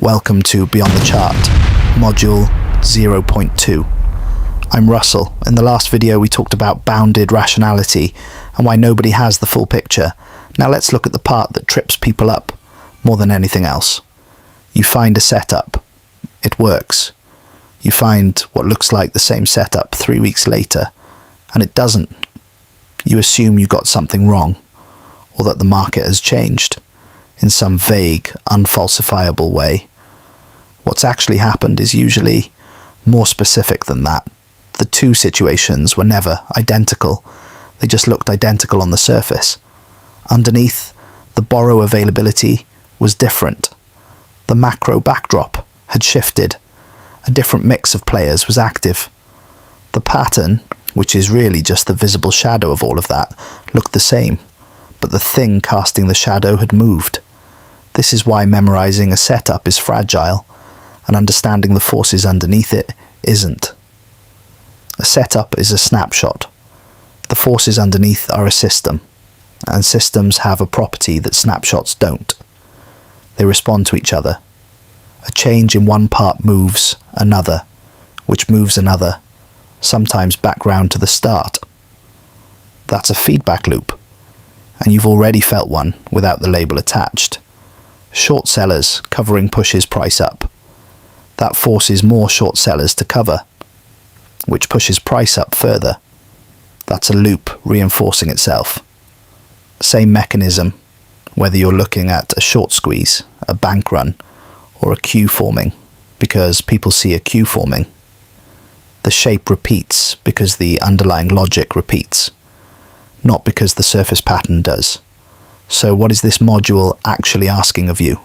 Welcome to Beyond the Chart, Module 0.2. I'm Russell. In the last video we talked about bounded rationality and why nobody has the full picture. Now let's look at the part that trips people up more than anything else. You find a setup. It works. You find what looks like the same setup 3 weeks later, and it doesn't. You assume you got something wrong, or that the market has changed in some vague, unfalsifiable way. What's actually happened is usually more specific than that. The two situations were never identical. They just looked identical on the surface. Underneath, the borrow availability was different. The macro backdrop had shifted. A different mix of players was active. The pattern, which is really just the visible shadow of all of that, looked the same, but the thing casting the shadow had moved. This is why memorizing a setup is fragile, and understanding the forces underneath it isn't. A setup is a snapshot. The forces underneath are a system, and systems have a property that snapshots don't. They respond to each other. A change in one part moves another, which moves another, sometimes back round to the start. That's a feedback loop, and you've already felt one without the label attached. Short sellers covering pushes price up. That forces more short sellers to cover, which pushes price up further. That's a loop reinforcing itself. Same mechanism, whether you're looking at a short squeeze, a bank run, or a queue forming, because people see a queue forming. The shape repeats because the underlying logic repeats, not because the surface pattern does. So what is this module actually asking of you?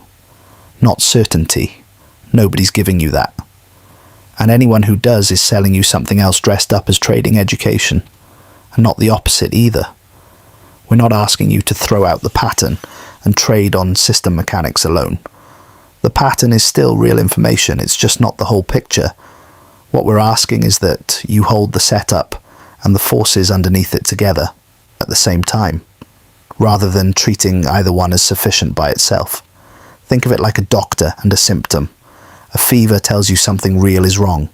Not certainty. Nobody's giving you that. And anyone who does is selling you something else dressed up as trading education, and not the opposite either. We're not asking you to throw out the pattern and trade on system mechanics alone. The pattern is still real information, it's just not the whole picture. What we're asking is that you hold the setup and the forces underneath it together at the same time, rather than treating either one as sufficient by itself. Think of it like a doctor and a symptom. A fever tells you something real is wrong.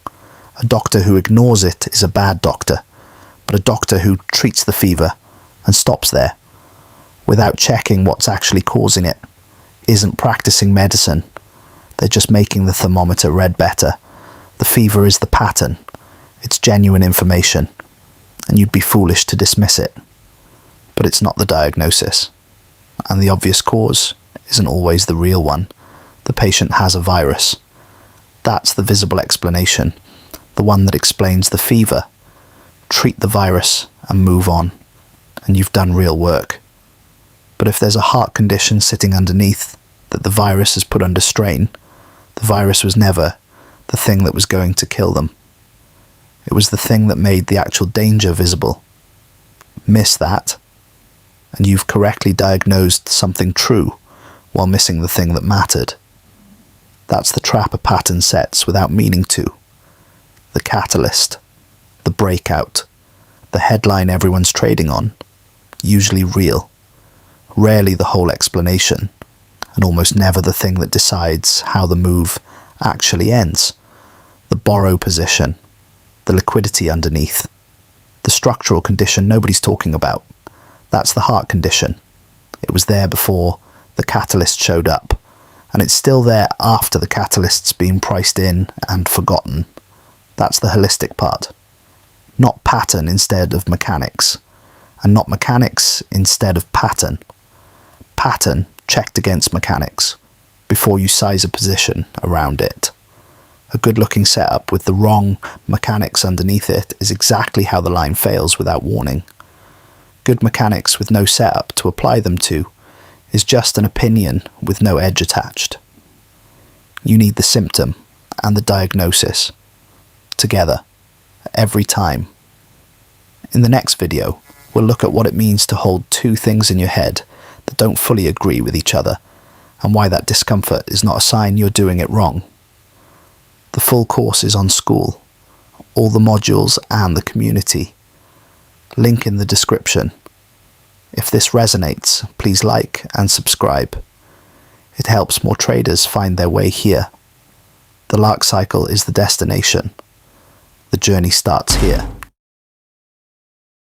A doctor who ignores it is a bad doctor, but a doctor who treats the fever and stops there, without checking what's actually causing it, isn't practicing medicine. They're just making the thermometer read better. The fever is the pattern. It's genuine information, and you'd be foolish to dismiss it. But it's not the diagnosis, and the obvious cause isn't always the real one. The patient has a virus. That's the visible explanation, the one that explains the fever. Treat the virus and move on, and you've done real work. But if there's a heart condition sitting underneath that the virus has put under strain, the virus was never the thing that was going to kill them. It was the thing that made the actual danger visible. Miss that, and you've correctly diagnosed something true while missing the thing that mattered. That's the trap a pattern sets without meaning to. The catalyst, the breakout, the headline everyone's trading on, usually real, rarely the whole explanation, and almost never the thing that decides how the move actually ends. The borrow position, the liquidity underneath, the structural condition nobody's talking about. That's the heart condition. It was there before the catalyst showed up, and it's still there after the catalyst's been priced in and forgotten. That's the holistic part. Not pattern instead of mechanics, and not mechanics instead of pattern. Pattern checked against mechanics before you size a position around it. A good-looking setup with the wrong mechanics underneath it is exactly how the line fails without warning. Good mechanics with no setup to apply them to is just an opinion with no edge attached. You need the symptom and the diagnosis together every time. In the next video, we'll look at what it means to hold two things in your head that don't fully agree with each other, and why that discomfort is not a sign you're doing it wrong. The full course is on School, all the modules and the community. Link in the description. If this resonates, please like and subscribe. It helps more traders find their way here. The lark cycle is the destination. The journey starts here.